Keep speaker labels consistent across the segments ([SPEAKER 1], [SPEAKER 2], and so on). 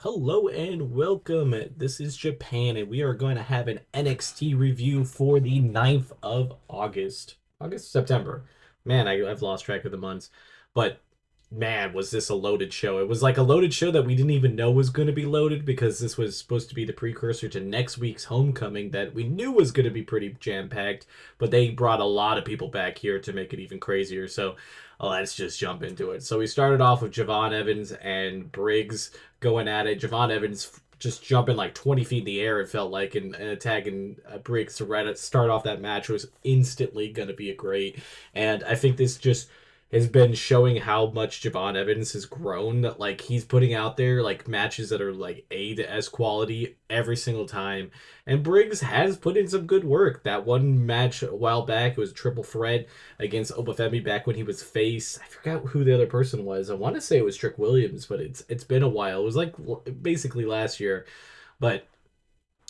[SPEAKER 1] Hello and welcome. This is Japan, and we are going to have an NXT review for the 9th of August. September. Man, I've lost track of the months. But man, was this a loaded show. It was like a loaded show that we didn't even know was going to be loaded because this was supposed to be the precursor to next week's Homecoming that we knew was going to be pretty jam-packed, but they brought a lot of people back here to make it even crazier. So let's just jump into it. So we started off with Javon Evans and Briggs going at it. Javon Evans just jumping like 20 feet in the air, it felt like, and attacking Briggs to start off that match was instantly going to be a great. And I think this just has been showing how much Javon Evans has grown. That like he's putting out there like matches that are like A to S quality every single time. And Briggs has put in some good work. That one match a while back, it was a triple threat against Obafemi back when he was face. I forgot who the other person was. I want to say it was Trick Williams, but it's been a while. It was like basically last year, but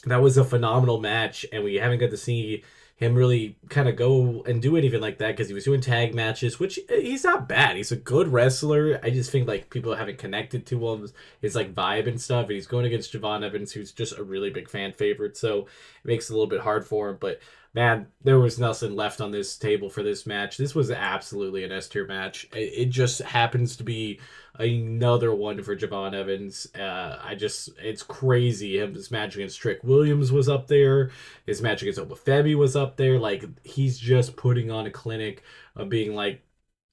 [SPEAKER 1] that was a phenomenal match, and we haven't got to see him really kind of go and do anything like that because he was doing tag matches, which he's not bad. He's a good wrestler. I just think like people haven't connected to him, his like vibe and stuff. And he's going against Javon Evans, who's just a really big fan favorite, so it makes it a little bit hard for him. But man, there was nothing left on this table for this match. This was absolutely an S tier match. It just happens to be another one for Javon Evans. It's crazy. His match against Trick Williams was up there. His match against Obafemi was up there. Like, he's just putting on a clinic of being like,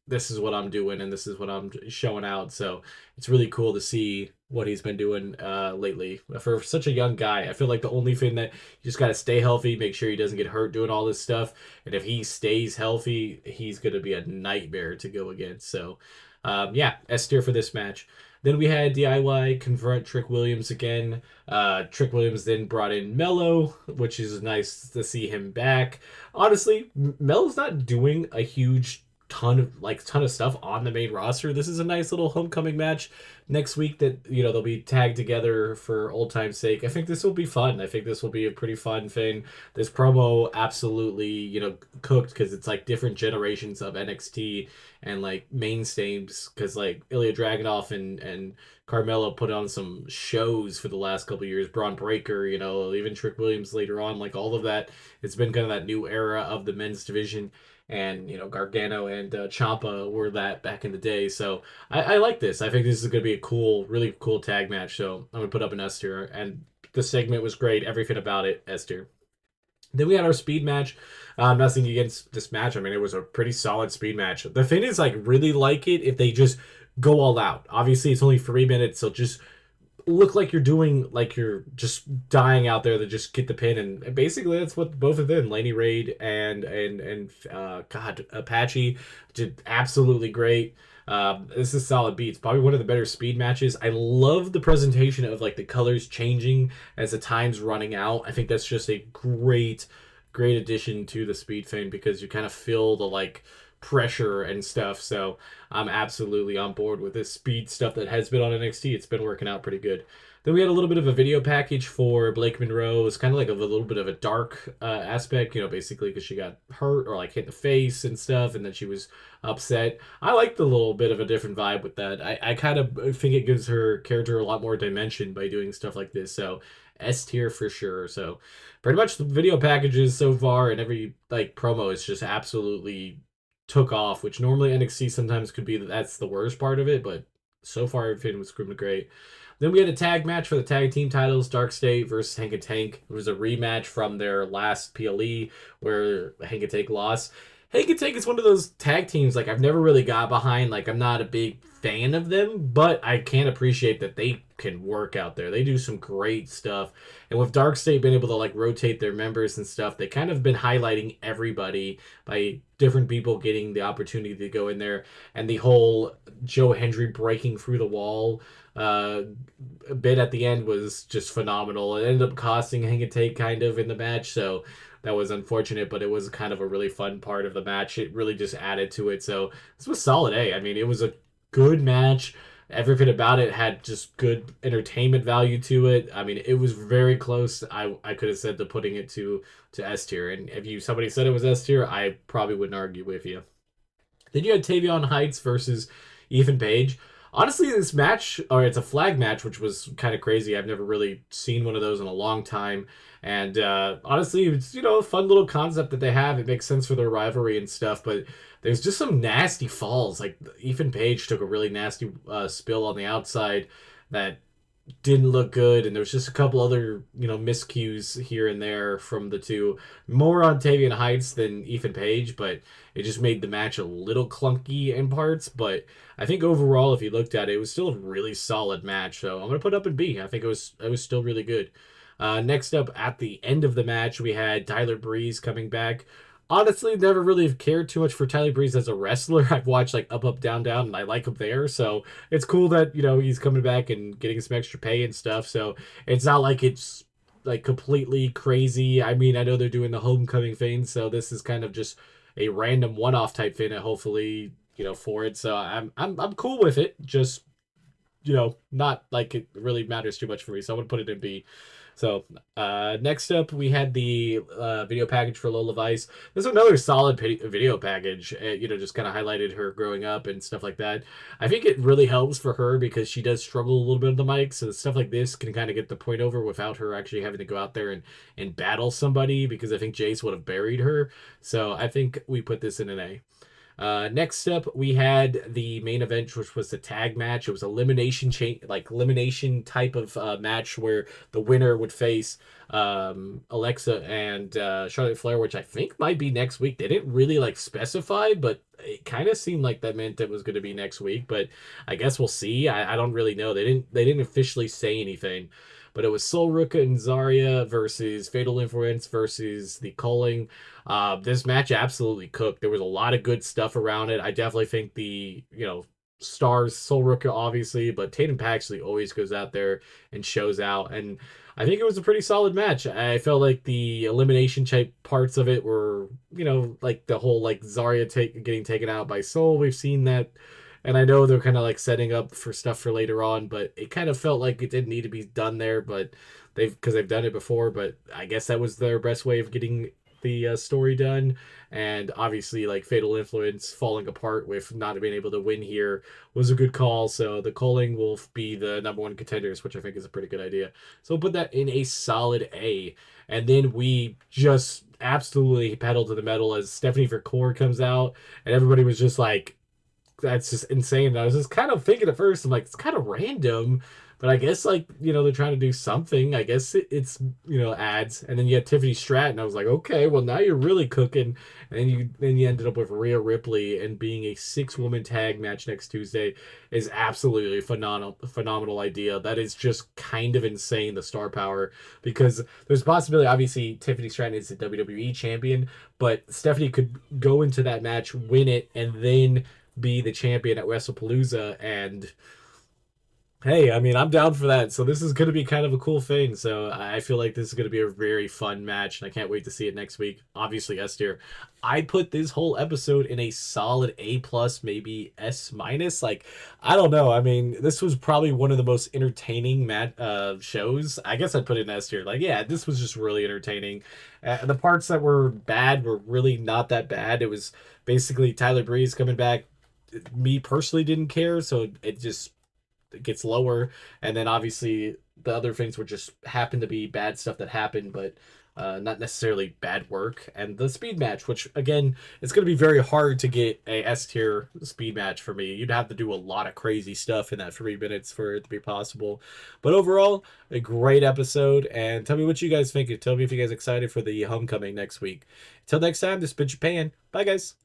[SPEAKER 1] this is what I'm doing and this is what I'm showing out. So it's really cool to see what he's been doing lately for such a young guy. I feel like the only thing that you just got to stay healthy, make sure he doesn't get hurt doing all this stuff. And if he stays healthy, he's going to be a nightmare to go against. So yeah, S tier for this match. Then we had DIY confront Trick Williams again. Trick Williams then brought in Mello, which is nice to see him back. Honestly, Mello's not doing a huge ton of stuff on the main roster. This is a nice little homecoming match next week that they'll be tagged together for old time's sake. I think this will be fun. I think this will be a pretty fun thing. This promo absolutely cooked because it's like different generations of NXT and like mainstays because like Ilya Dragunov and Carmelo put on some shows for the last couple of years. Braun Breaker, even Trick Williams later on, like all of that. It's been kind of that new era of the men's division, and Gargano and Ciampa were that back in the day. So I like this. I think this is going to be a cool, really cool tag match. So I'm gonna put up an S tier, and the segment was great. Everything about it, S tier. Then we had our speed match. Nothing against this match. I mean, it was a pretty solid speed match. The thing is, like, really like it if they just go all out. Obviously, it's only 3 minutes, so just look like you're doing like you're just dying out there to just get the pin, and basically that's what both of them, Laney Raid and God, Apache, did absolutely great. This is solid beats. Probably one of the better speed matches. I love the presentation of like the colors changing as the time's running out. I think that's just a great addition to the speed thing because you kind of feel the like pressure and stuff. So I'm absolutely on board with this speed stuff that has been on NXT. It's been working out pretty good. Then we had a little bit of a video package for Blake Monroe. It's kind of like a little bit of a dark aspect, basically because she got hurt or like hit in the face and stuff, and then she was upset. I like the little bit of a different vibe with that. I kind of think it gives her character a lot more dimension by doing stuff like this. So S tier for sure. So pretty much the video packages so far and every like promo is just absolutely took off, which normally NXT sometimes could be that's the worst part of it, but so far everything was screaming great. Then we had a tag match for the tag team titles, Dark State versus Hank and Tank. It was a rematch from their last PLE where Hank and Tank lost. Hank and Tank is one of those tag teams like I've never really got behind. Like I'm not a big fan of them, but I can appreciate that they can work out there. They do some great stuff. And with Dark State being able to like rotate their members and stuff, they kind of been highlighting everybody by different people getting the opportunity to go in there. And the whole Joe Hendry breaking through the wall bit at the end was just phenomenal. It ended up costing Hang and Take kind of in the match, so that was unfortunate, but it was kind of a really fun part of the match. It really just added to it. So this was solid A. I mean, it was a good match. Everything about it had just good entertainment value to it. I mean, it was very close. I could have said to putting it to S tier, and if somebody said it was S tier, I probably wouldn't argue with you. Then you had Tavion Heights versus Ethan Page. Honestly, this match, or it's a flag match, which was kind of crazy. I've never really seen one of those in a long time. And honestly, it's, a fun little concept that they have. It makes sense for their rivalry and stuff, but there's just some nasty falls. Like Ethan Page took a really nasty spill on the outside that didn't look good, and there was just a couple other miscues here and there from the two, more on Tavian Heights than Ethan Page, but it just made the match a little clunky in parts. But I think overall, if you looked at it, it was still a really solid match. So I'm gonna put up in B. I think it was still really good. Next up, at the end of the match, we had Tyler Breeze coming back. Honestly, never really have cared too much for Tyler Breeze as a wrestler. I've watched like Up Up Down Down, and I like him there. So it's cool that he's coming back and getting some extra pay and stuff. So it's not like it's like completely crazy. I mean, I know they're doing the homecoming thing, so this is kind of just a random one-off type thing. And hopefully, for it. So I'm cool with it. Just not like it really matters too much for me. So I'm gonna put it in B. So next up, we had the video package for Lola Vice. This is another solid video package. Just kind of highlighted her growing up and stuff like that. I think it really helps for her because she does struggle a little bit on the mic. So stuff like this can kind of get the point over without her actually having to go out there and battle somebody, because I think Jace would have buried her. So I think we put this in an A. Next up, we had the main event, which was the tag match. It was elimination type of match where the winner would face Alexa and Charlotte Flair, which I think might be next week. They didn't really like specify, but it kind of seemed like that meant it was going to be next week. But I guess we'll see. I don't really know. They didn't officially say anything. But it was Sol Ruka and Zarya versus Fatal Influence versus the Culling. This match absolutely cooked. There was a lot of good stuff around it. I definitely think the stars, Sol Ruka obviously, but Tatum Paxley always goes out there and shows out. And I think it was a pretty solid match. I felt like the elimination type parts of it were, like the whole like Zarya getting taken out by Sol. We've seen that. And I know they're kind of like setting up for stuff for later on, but it kind of felt like it didn't need to be done there. But because they've done it before. But I guess that was their best way of getting the story done. And obviously, like Fatal Influence falling apart with not being able to win here was a good call. So the Culling will be the number one contenders, which I think is a pretty good idea. So we'll put that in a solid A. And then we just absolutely pedal to the metal as Stephanie Vercour comes out, and everybody was just like, that's just insane. I was just kind of thinking at first, I'm like, it's kind of random, but I guess like they're trying to do something. I guess it's ads, and then you had Tiffany Stratton. I was like, okay, well now you're really cooking. And then you ended up with Rhea Ripley, and being a 6-woman tag match next Tuesday is absolutely a phenomenal idea. That is just kind of insane, the star power, because there's a possibility. Obviously, Tiffany Stratton is the WWE champion, but Stephanie could go into that match, win it, and then be the champion at WrestlePalooza. And hey, I mean, I'm down for that. So this is going to be kind of a cool thing. So I feel like this is going to be a very fun match, and I can't wait to see it next week. Obviously, S tier. I put this whole episode in a solid A plus, maybe S minus. Like, I don't know. I mean, this was probably one of the most entertaining shows. I guess I'd put it in S tier. Like, yeah, this was just really entertaining. The parts that were bad were really not that bad. It was basically Tyler Breeze coming back. Me personally didn't care, so it just gets lower. And then obviously the other things were just happened to be bad stuff that happened, but not necessarily bad work. And the speed match, which again, it's going to be very hard to get a S tier speed match for me. You'd have to do a lot of crazy stuff in that 3 minutes for it to be possible. But overall, a great episode. And tell me what you guys think. Tell me if you guys are excited for the homecoming next week. Until next time, this has been Japan. Bye, guys.